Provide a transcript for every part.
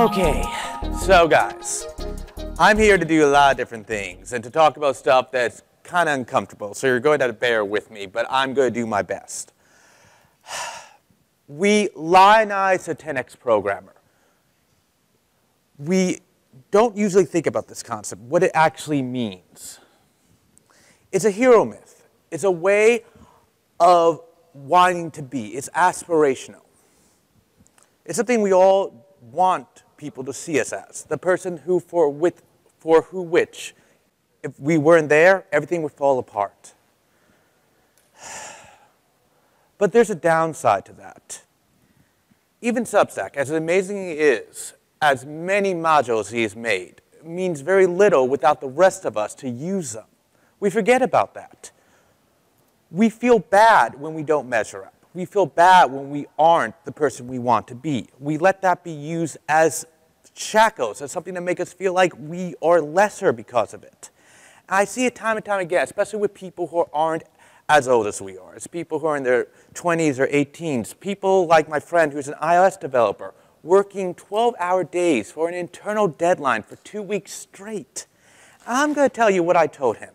Okay, so guys, I'm here to do a lot of different things and to talk about stuff that's kind of uncomfortable, so you're going to have to bear with me, but I'm going to do my best. We lionize a 10x programmer. We don't usually think about this concept, what it actually means. It's a hero myth. It's a way of wanting to be. It's aspirational. It's something we all want people to see us as. The person who for which, if we weren't there, everything would fall apart. But there's a downside to that. Even Substack, as amazing as it is, as many modules he has made, means very little without the rest of us to use them. We forget about that. We feel bad when we don't measure up. We feel bad when we aren't the person we want to be. We let that be used as shackles, as something to make us feel like we are lesser because of it. And I see it time and time again, especially with people who aren't as old as we are. It's people who are in their 20s or 18s. People like my friend who's an iOS developer, working 12-hour days for an internal deadline for 2 weeks straight. I'm going to tell you what I told him.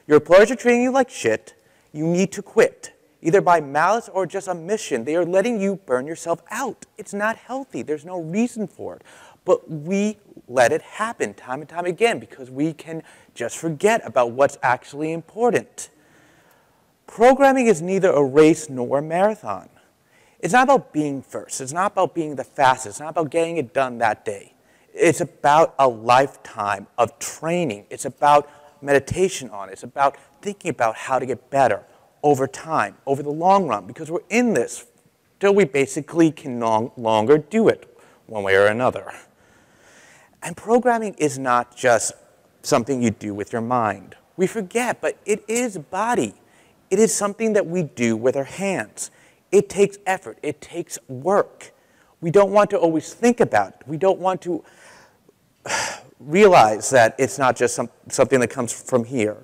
Your employers are treating you like shit. You need to quit. Either by malice or just omission, they are letting you burn yourself out. It's not healthy. There's no reason for it. But we let it happen time and time again because we can just forget about what's actually important. Programming is neither a race nor a marathon. It's not about being first. It's not about being the fastest. It's not about getting it done that day. It's about a lifetime of training. It's about meditation on it. It's about thinking about how to get better over time, over the long run, because we're in this till we basically can no longer do it one way or another. And programming is not just something you do with your mind. We forget, but it is body. It is something that we do with our hands. It takes effort. It takes work. We don't want to always think about it. We don't want to realize that it's not just something that comes from here.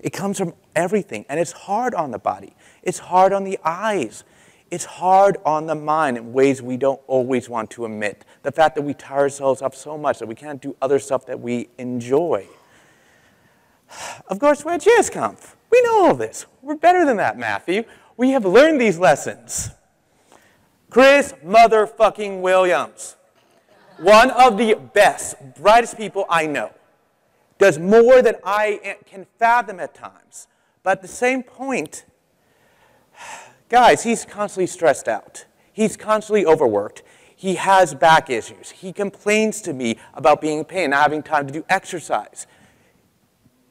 It comes from everything, and it's hard on the body. It's hard on the eyes. It's hard on the mind in ways we don't always want to admit. The fact that we tire ourselves up so much that we can't do other stuff that we enjoy. Of course, we're at JSConf. We know all this. We're better than that, Matthew. We have learned these lessons. Chris motherfucking Williams, one of the best, brightest people I know, does more than I can fathom at times. But at the same point, guys, he's constantly stressed out. He's constantly overworked. He has back issues. He complains to me about being in pain, not having time to do exercise.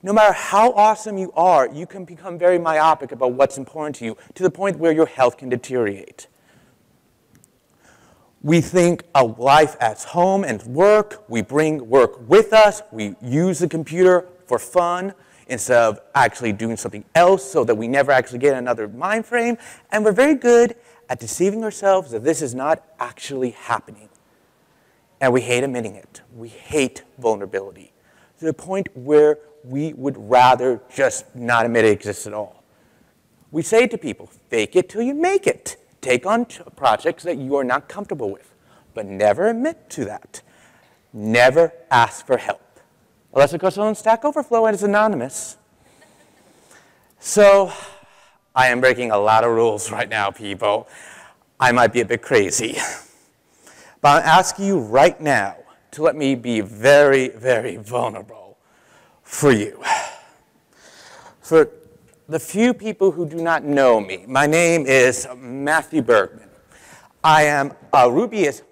No matter how awesome you are, you can become very myopic about what's important to you, to the point where your health can deteriorate. We think of life as home and work. We bring work with us. We use the computer for fun instead of actually doing something else so that we never actually get another mind frame. And we're very good at deceiving ourselves that this is not actually happening. And we hate admitting it. We hate vulnerability to the point where we would rather just not admit it exists at all. We say to people, fake it till you make it. Take on projects that you are not comfortable with, but never admit to that. Never ask for help. Unless it goes on Stack Overflow and it's anonymous. So, I am breaking a lot of rules right now, people. I might be a bit crazy. But I'm asking you right now to let me be very, very vulnerable for you. For the few people who do not know me, my name is Matthew Bergman. I am a Rubyist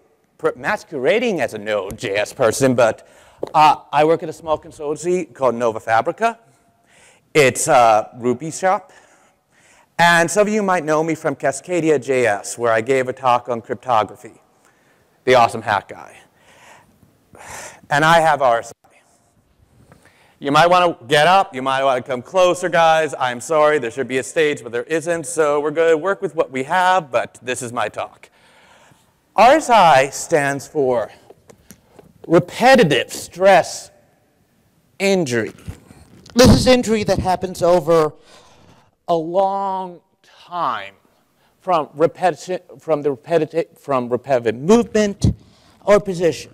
masquerading as a Node.js person, but I work at a small consultancy called Nova Fabrica. It's a Ruby shop. And some of you might know me from Cascadia.js, where I gave a talk on cryptography, the awesome hack guy. And I have RSI. You might want to get up. You might want to come closer, guys. I'm sorry. There should be a stage, but there isn't. So we're going to work with what we have, but this is my talk. RSI stands for repetitive stress injury. This is injury that happens over a long time from repetitive movement or position.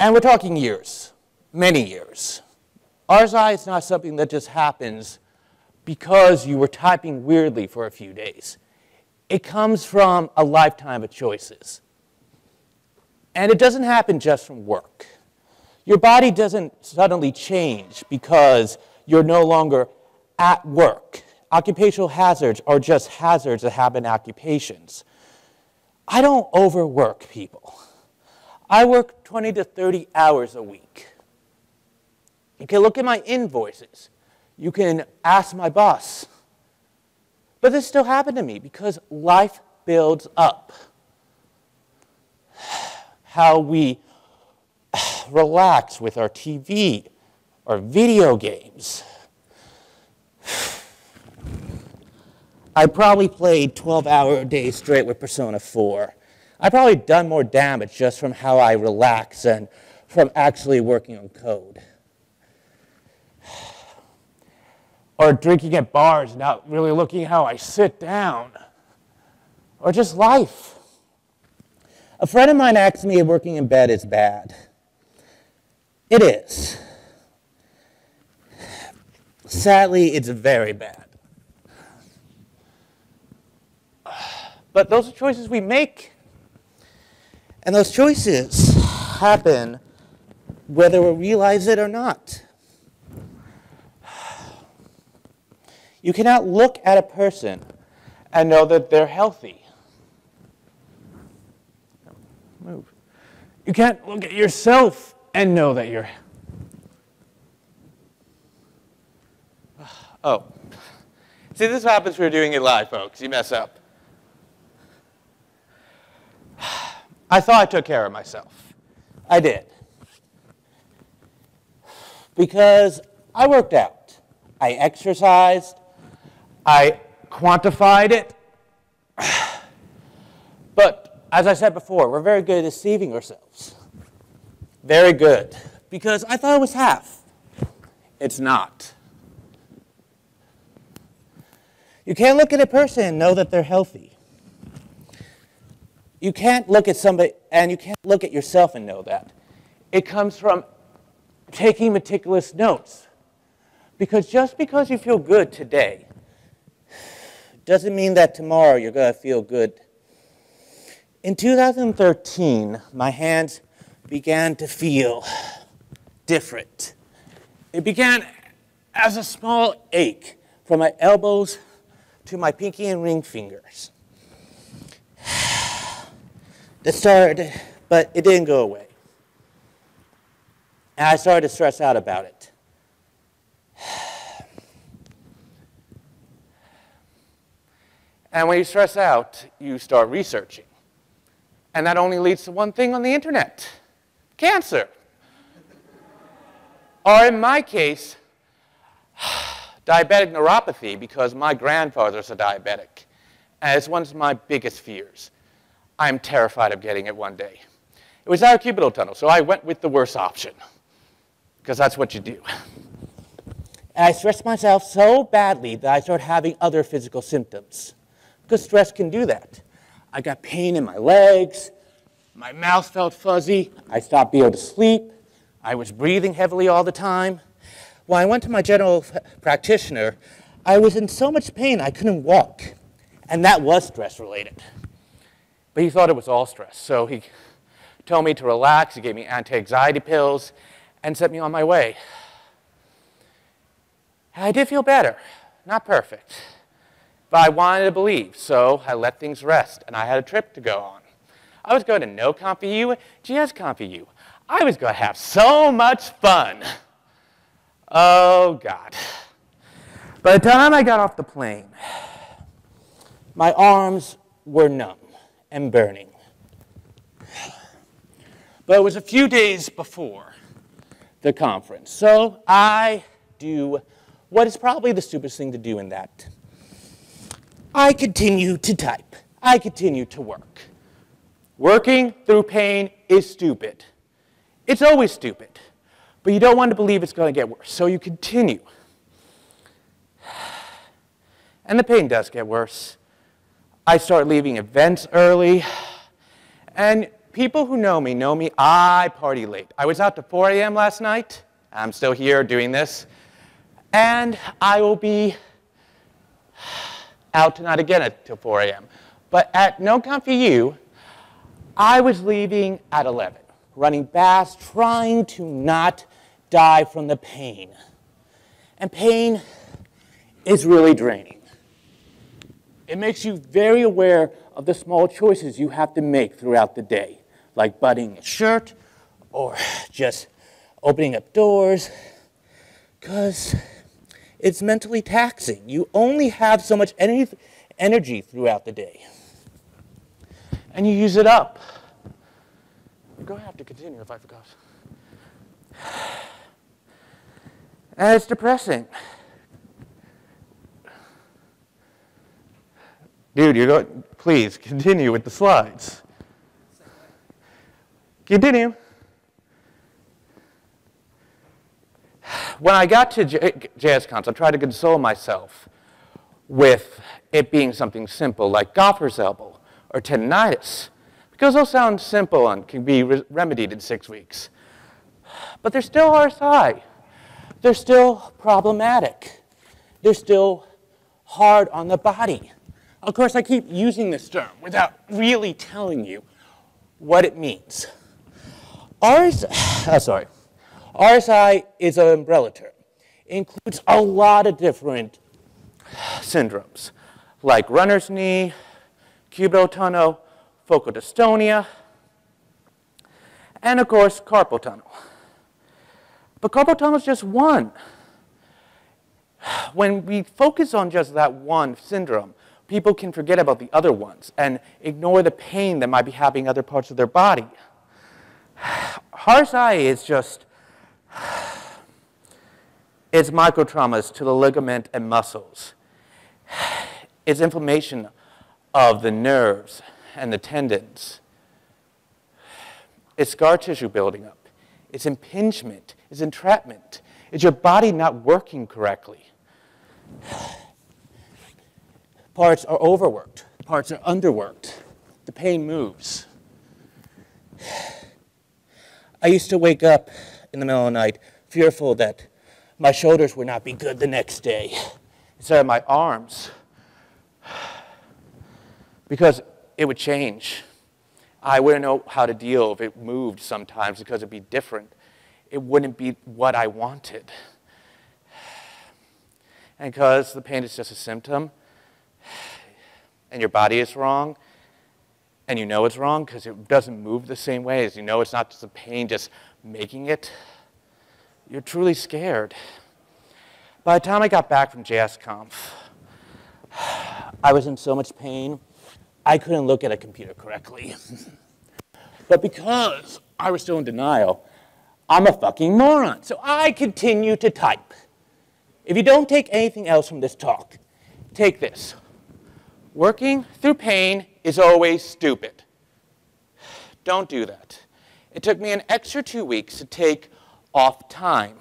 And we're talking years, many years. RSI is not something that just happens because you were typing weirdly for a few days. It comes from a lifetime of choices. And it doesn't happen just from work. Your body doesn't suddenly change because you're no longer at work. Occupational hazards are just hazards that happen in occupations. I don't overwork people. I work 20 to 30 hours a week. You can look at my invoices. You can ask my boss. But this still happened to me because life builds up. How we relax with our TV or video games. I probably played 12-hour days straight with Persona 4. I've probably done more damage just from how I relax and from actually working on code. Or drinking at bars, not really looking how I sit down. Or just life. A friend of mine asked me if working in bed is bad. It is. Sadly, it's very bad. But those are choices we make. And those choices happen whether we realize it or not. You cannot look at a person and know that they're healthy. Move. You can't look at yourself and know that you're... Oh. See, this happens when you're doing it live, folks. You mess up. I thought I took care of myself. I did. Because I worked out. I exercised. I quantified it. But as I said before, we're very good at deceiving ourselves. Very good. Because I thought it was half. It's not. You can't look at a person and know that they're healthy. You can't look at somebody, and you can't look at yourself and know that. It comes from taking meticulous notes. Because just because you feel good today doesn't mean that tomorrow you're going to feel good. In 2013, my hands began to feel different. It began as a small ache from my elbows to my pinky and ring fingers. That started, but it didn't go away. And I started to stress out about it. And when you stress out, you start researching. And that only leads to one thing on the internet: cancer. Or in my case, diabetic neuropathy, because my grandfather's a diabetic. And it's one of my biggest fears. I'm terrified of getting it one day. It was our cubital tunnel, so I went with the worst option, because that's what you do. And I stressed myself so badly that I started having other physical symptoms, because stress can do that. I got pain in my legs, my mouth felt fuzzy, I stopped being able to sleep, I was breathing heavily all the time. When I went to my general practitioner, I was in so much pain I couldn't walk, and that was stress-related. But he thought it was all stress, so he told me to relax, he gave me anti-anxiety pills, and set me on my way. And I did feel better, not perfect, but I wanted to believe, so I let things rest, and I had a trip to go on. I was going to NoConf JSConf. I was going to have so much fun. Oh, God. By the time I got off the plane, my arms were numb and burning. But it was a few days before the conference, so I do what is probably the stupidest thing to do in that. I continue to type. I continue to work. Working through pain is stupid. It's always stupid. But you don't want to believe it's going to get worse, so you continue. And the pain does get worse. I start leaving events early. And people who know me, I party late. I was out to 4 a.m. last night. I'm still here doing this. And I will be out tonight again until 4 a.m. But at JSConf I was leaving at 11, running fast, trying to not die from the pain. And pain is really draining. It makes you very aware of the small choices you have to make throughout the day, like buttoning a shirt or just opening up doors, because it's mentally taxing. You only have so much energy throughout the day, and you use it up. You're going to have to continue if I forgot. And it's depressing. Dude, please continue with the slides. Continue. When I got to JSConf, I tried to console myself with it being something simple like golfer's elbow or tendinitis, because those sound simple and can be remedied in 6 weeks. But they're still RSI. They're still problematic. They're still hard on the body. Of course, I keep using this term without really telling you what it means. RSI is an umbrella term. It includes a lot of different syndromes, like runner's knee, cubital tunnel, focal dystonia, and of course, carpal tunnel. But carpal tunnel is just one. When we focus on just that one syndrome, people can forget about the other ones and ignore the pain that might be happening in other parts of their body. RSI is just, it's microtraumas to the ligament and muscles. It's inflammation of the nerves and the tendons. It's scar tissue building up. It's impingement. It's entrapment. It's your body not working correctly. Parts are overworked. Parts are underworked. The pain moves. I used to wake up in the middle of the night fearful that my shoulders would not be good the next day instead of my arms, because it would change. I wouldn't know how to deal if it moved sometimes because it'd be different. It wouldn't be what I wanted. And because the pain is just a symptom, and your body is wrong, and you know it's wrong because it doesn't move the same way as you know it's not just the pain just making it, you're truly scared. By the time I got back from JSConf, I was in so much pain, I couldn't look at a computer correctly. But because I was still in denial, I'm a fucking moron. So I continue to type. If you don't take anything else from this talk, take this. Working through pain is always stupid. Don't do that. It took me an extra 2 weeks to take off time.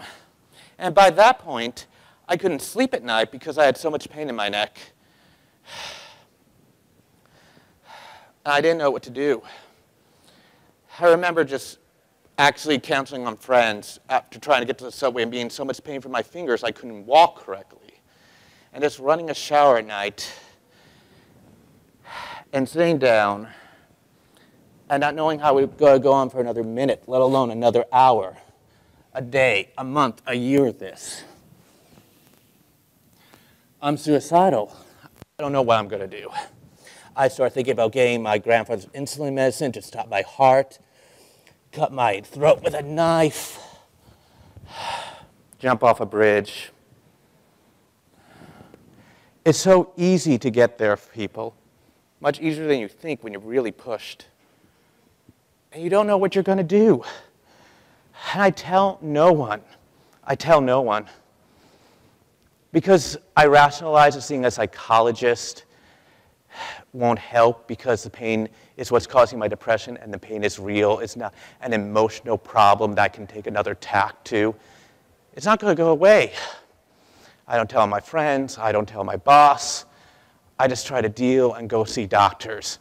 And by that point, I couldn't sleep at night because I had so much pain in my neck. I didn't know what to do. I remember just actually counseling on friends after trying to get to the subway and being in so much pain from my fingers I couldn't walk correctly. And just running a shower at night and sitting down and not knowing how we were going to go on for another minute, let alone another hour, a day, a month, a year of this. I'm suicidal. I don't know what I'm going to do. I start thinking about getting my grandfather's insulin medicine to stop my heart, cut my throat with a knife, jump off a bridge. It's so easy to get there, people. Much easier than you think when you're really pushed. And you don't know what you're going to do. And I tell no one. I tell no one. Because I rationalize that seeing a psychologist won't help because the pain is what's causing my depression and the pain is real. It's not an emotional problem that I can take another tack to. It's not going to go away. I don't tell my friends. I don't tell my boss. I just try to deal and go see doctors.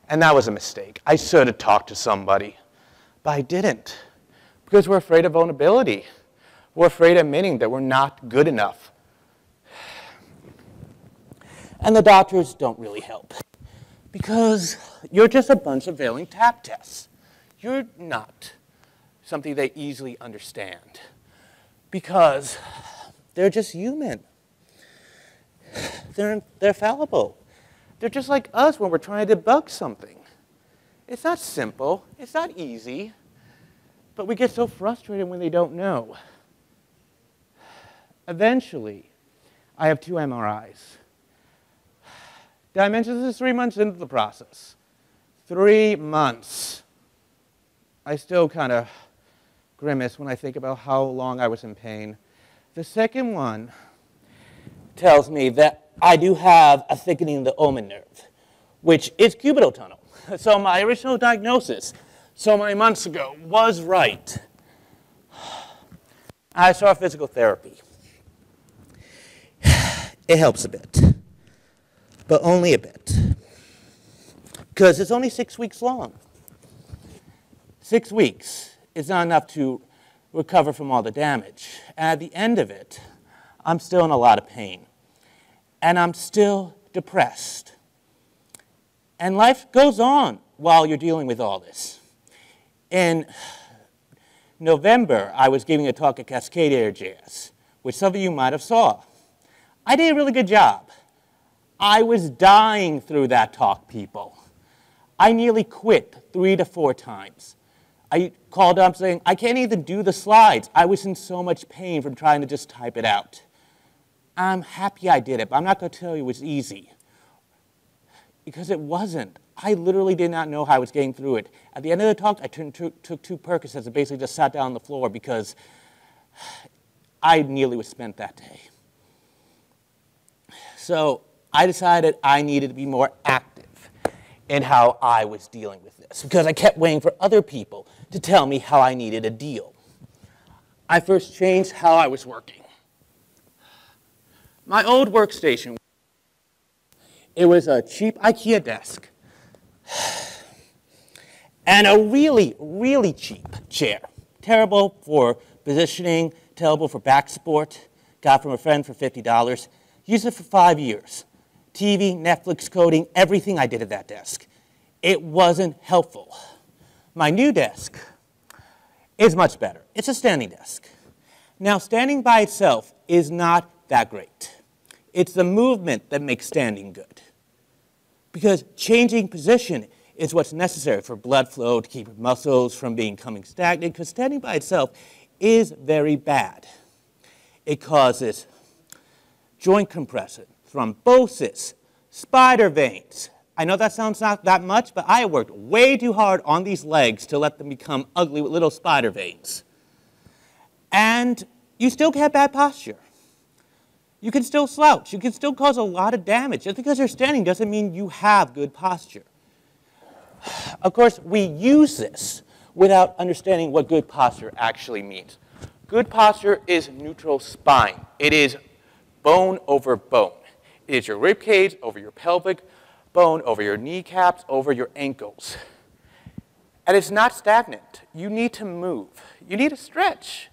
And that was a mistake. I should have talked to somebody, but I didn't, because we're afraid of vulnerability. We're afraid of admitting that we're not good enough. And the doctors don't really help, because you're just a bunch of failing tap tests. You're not something they easily understand, because they're just human. They're fallible. They're just like us when we're trying to debug something. It's not simple. It's not easy. But we get so frustrated when they don't know. Eventually, I have 2 MRIs. Did I mention this is 3 months into the process? 3 months. I still kind of grimace when I think about how long I was in pain. The second one tells me that I do have a thickening of the ulnar nerve, which is cubital tunnel. So my original diagnosis, so many months ago, was right. I saw physical therapy. It helps a bit, but only a bit, because it's only 6 weeks long. 6 weeks is not enough to recover from all the damage. And at the end of it, I'm still in a lot of pain. And I'm still depressed. And life goes on while you're dealing with all this. In November, I was giving a talk at Cascade JS, which some of you might have saw. I did a really good job. I was dying through that talk, people. I nearly quit 3 to 4 times. I called up saying, I can't even do the slides. I was in so much pain from trying to just type it out. I'm happy I did it, but I'm not going to tell you it was easy, because it wasn't. I literally did not know how I was getting through it. At the end of the talk, I took 2 Percocets and basically just sat down on the floor because I nearly was spent that day. So I decided I needed to be more active in how I was dealing with this, because I kept waiting for other people to tell me how I needed to deal. I first changed how I was working. My old workstation, it was a cheap IKEA desk and a really, really cheap chair. Terrible for positioning, terrible for back support. Got from a friend for $50. Used it for 5 years. TV, Netflix coding, everything I did at that desk. It wasn't helpful. My new desk is much better. It's a standing desk. Now, standing by itself is not that great. It's the movement that makes standing good. Because changing position is what's necessary for blood flow to keep your muscles from becoming stagnant, because standing by itself is very bad. It causes joint compression, thrombosis, spider veins. I know that sounds not that much, but I worked way too hard on these legs to let them become ugly with little spider veins. And you still have bad posture. You can still slouch. You can still cause a lot of damage. Just because you're standing doesn't mean you have good posture. Of course, we use this without understanding what good posture actually means. Good posture is neutral spine. It is bone over bone. It is your rib cage over your pelvic bone, over your kneecaps, over your ankles. And it's not stagnant. You need to move. You need to stretch.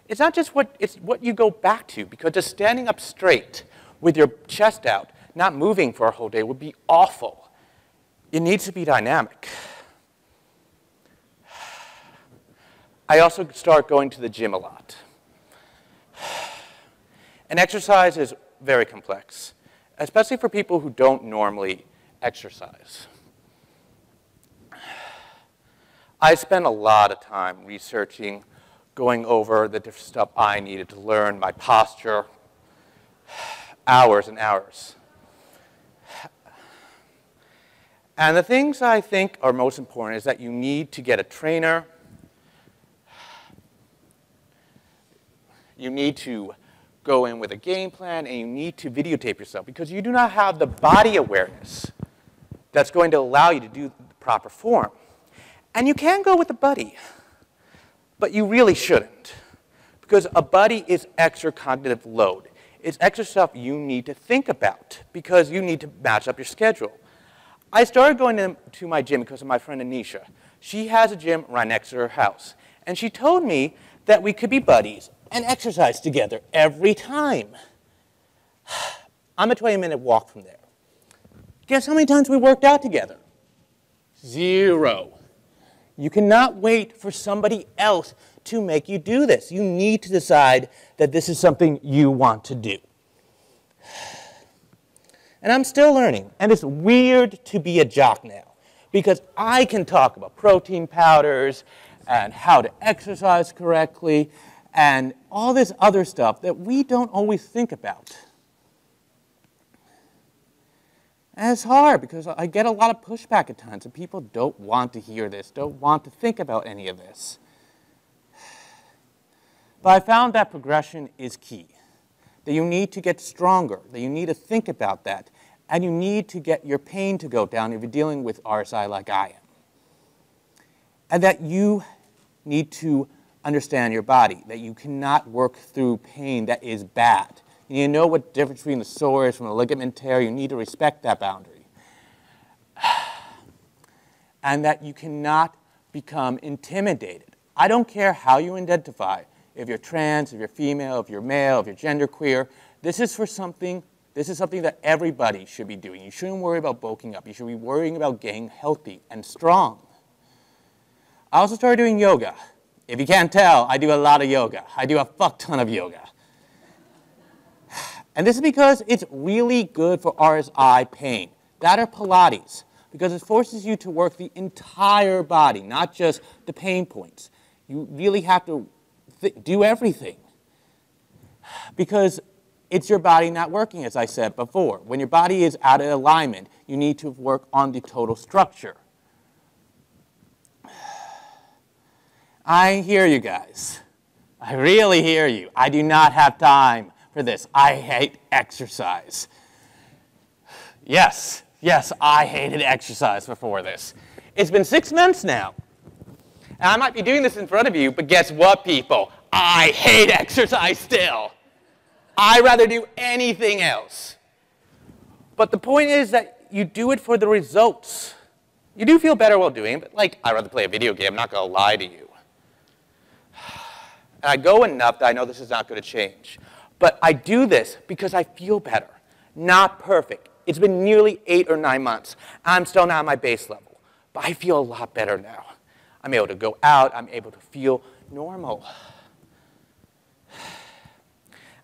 It's not just it's what you go back to, because just standing up straight with your chest out, not moving for a whole day would be awful. It needs to be dynamic. I also start going to the gym a lot. And exercise is very complex, especially for people who don't normally exercise. I spent a lot of time researching, going over the different stuff I needed to learn, my posture, hours and hours. And the things I think are most important is that you need to get a trainer. You need to go in with a game plan, and you need to videotape yourself, because you do not have the body awareness that's going to allow you to do the proper form. And you can go with a buddy, but you really shouldn't, because a buddy is extra cognitive load. It's extra stuff you need to think about, because you need to match up your schedule. I started going to my gym because of my friend Anisha. She has a gym right next to her house. And she told me that we could be buddies and exercise together every time. I'm a 20-minute walk from there. Guess how many times we worked out together? 0. You cannot wait for somebody else to make you do this. You need to decide that this is something you want to do. And I'm still learning. And it's weird to be a jock now, because I can talk about protein powders and how to exercise correctly and all this other stuff that we don't always think about. And it's hard because I get a lot of pushback at times, and people don't want to hear this, don't want to think about any of this. But I found that progression is key, that you need to get stronger, that you need to think about that, and you need to get your pain to go down if you're dealing with RSI like I am. And that you need to understand your body, that you cannot work through pain that is bad. You need to know what the difference between the sore is from the ligament tear. You need to respect that boundary. And that you cannot become intimidated. I don't care how you identify, if you're trans, if you're female, if you're male, if you're genderqueer. This is something that everybody should be doing. You shouldn't worry about bulking up. You should be worrying about getting healthy and strong. I also started doing yoga. If you can't tell, I do a lot of yoga. I do a fuck ton of yoga. And this is because it's really good for RSI pain. That or Pilates, because it forces you to work the entire body, not just the pain points. You really have to do everything, because it's your body not working, as I said before. When your body is out of alignment, you need to work on the total structure. I hear you guys. I really hear you. I do not have time for this. I hate exercise. Yes, I hated exercise before this. It's been 6 months now. And I might be doing this in front of you, but guess what, people? I hate exercise still. I'd rather do anything else. But the point is that you do it for the results. You do feel better while doing it, but like, I'd rather play a video game, I'm not going to lie to you. And I go enough that I know this is not going to change. But I do this because I feel better. Not perfect. It's been nearly 8 or 9 months. I'm still not at my base level. But I feel a lot better now. I'm able to go out. I'm able to feel normal.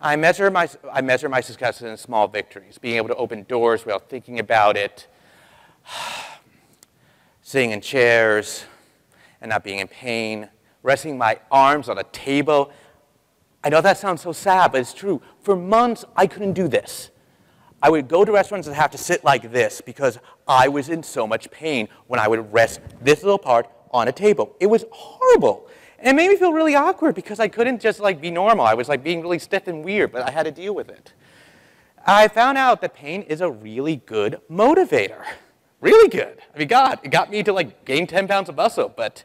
I measure my success in small victories, being able to open doors without thinking about it, sitting in chairs and not being in pain, resting my arms on a table. I know that sounds so sad, but it's true. For months, I couldn't do this. I would go to restaurants and have to sit like this because I was in so much pain when I would rest this little part on a table. It was horrible. And it made me feel really awkward because I couldn't just like be normal. I was like being really stiff and weird, but I had to deal with it. I found out that pain is a really good motivator. Really good. I mean, God, it got me to like gain 10 pounds of muscle, but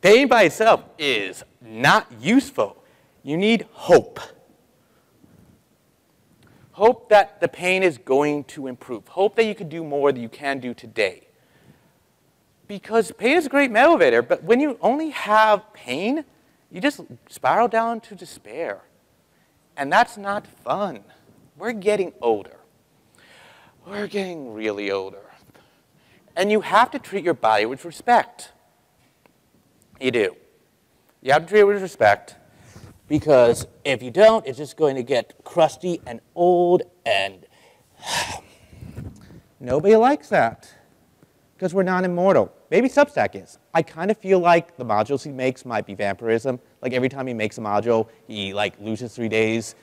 pain by itself is not useful. You need hope. Hope that the pain is going to improve. Hope that you can do more than you can do today. Because pain is a great motivator, but when you only have pain, you just spiral down to despair. And that's not fun. We're getting older. We're getting really older. And you have to treat your body with respect. You do. You have to treat it with respect, because if you don't, it's just going to get crusty and old, and nobody likes that, because we're not immortal. Maybe Substack is. I kind of feel like the modules he makes might be vampirism. Like every time he makes a module, he like loses 3 days.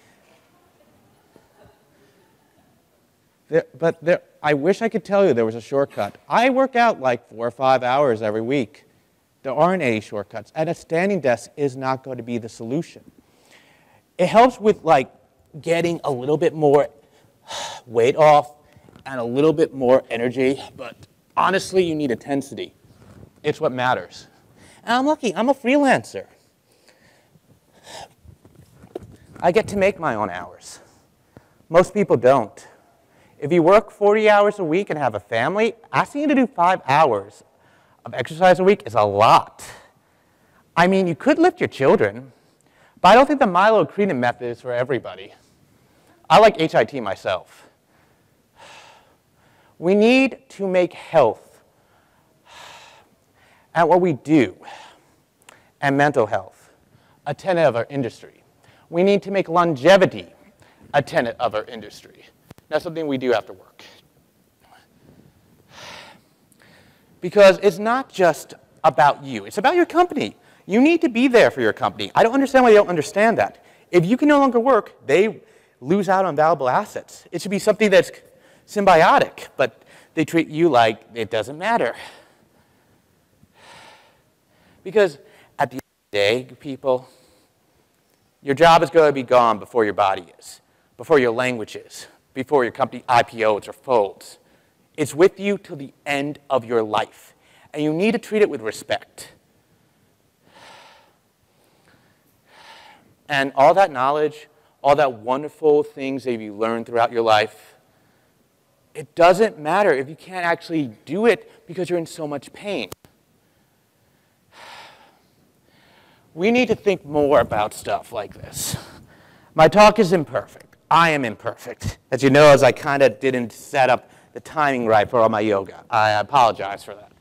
I wish I could tell you there was a shortcut. I work out like 4 or 5 hours every week. There aren't any shortcuts, and a standing desk is not going to be the solution. It helps with like getting a little bit more weight off and a little bit more energy, but honestly, you need intensity. It's what matters. And I'm lucky, I'm a freelancer. I get to make my own hours. Most people don't. If you work 40 hours a week and have a family, asking you to do 5 hours of exercise a week is a lot. I mean, you could lift your children, but I don't think the myocretin method is for everybody. I like HIT myself. We need to make health and what we do and mental health a tenet of our industry. We need to make longevity a tenet of our industry. That's something we do after work. Because it's not just about you. It's about your company. You need to be there for your company. I don't understand why they don't understand that. If you can no longer work, they lose out on valuable assets. It should be something that's symbiotic, but they treat you like it doesn't matter. Because at the end of the day, people, your job is going to be gone before your body is, before your language is, before your company IPOs or folds. It's with you till the end of your life, and you need to treat it with respect. And all that knowledge, all that wonderful things that you learned throughout your life, it doesn't matter if you can't actually do it because you're in so much pain. We need to think more about stuff like this. My talk is imperfect. I am imperfect. As you know, as I kind of didn't set up the timing right for all my yoga. I apologize for that.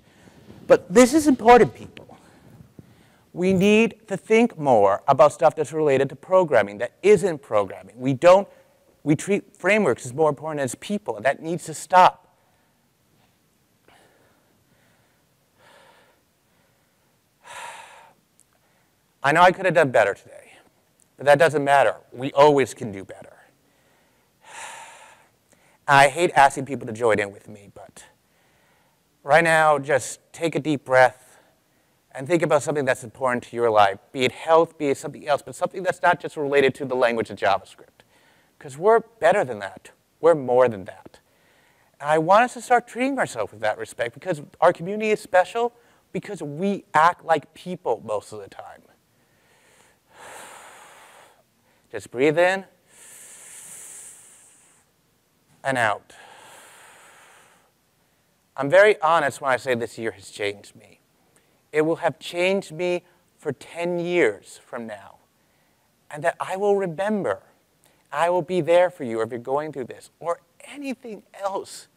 But this is important, people. We need to think more about stuff that's related to programming, that isn't programming. We treat frameworks as more important as people, and that needs to stop. I know I could have done better today, but that doesn't matter. We always can do better. I hate asking people to join in with me, but right now, just take a deep breath and think about something that's important to your life, be it health, be it something else, but something that's not just related to the language of JavaScript. Because we're better than that. We're more than that. And I want us to start treating ourselves with that respect because our community is special because we act like people most of the time. Just breathe in and out. I'm very honest when I say this year has changed me. It will have changed me for 10 years from now. And that I will remember. I will be there for you if you're going through this or anything else.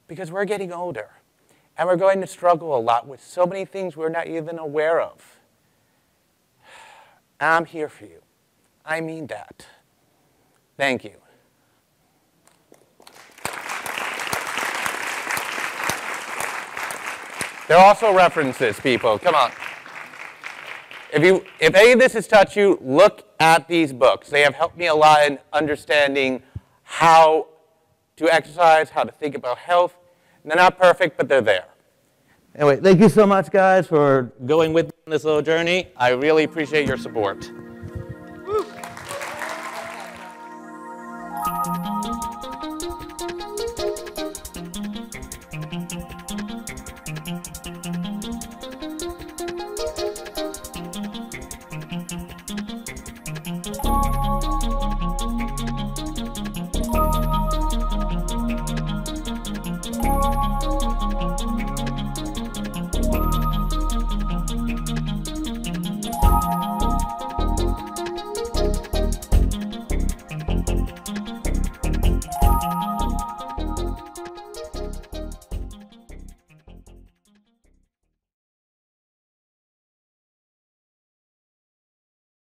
Because we're getting older. And we're going to struggle a lot with so many things we're not even aware of. I'm here for you. I mean that. Thank you. There are also references, people. Come on. If any of this has touched you, look at these books. They have helped me a lot in understanding how to exercise, how to think about health. And they're not perfect, but they're there. Anyway, thank you so much, guys, for going with me on this little journey. I really appreciate your support. Woo.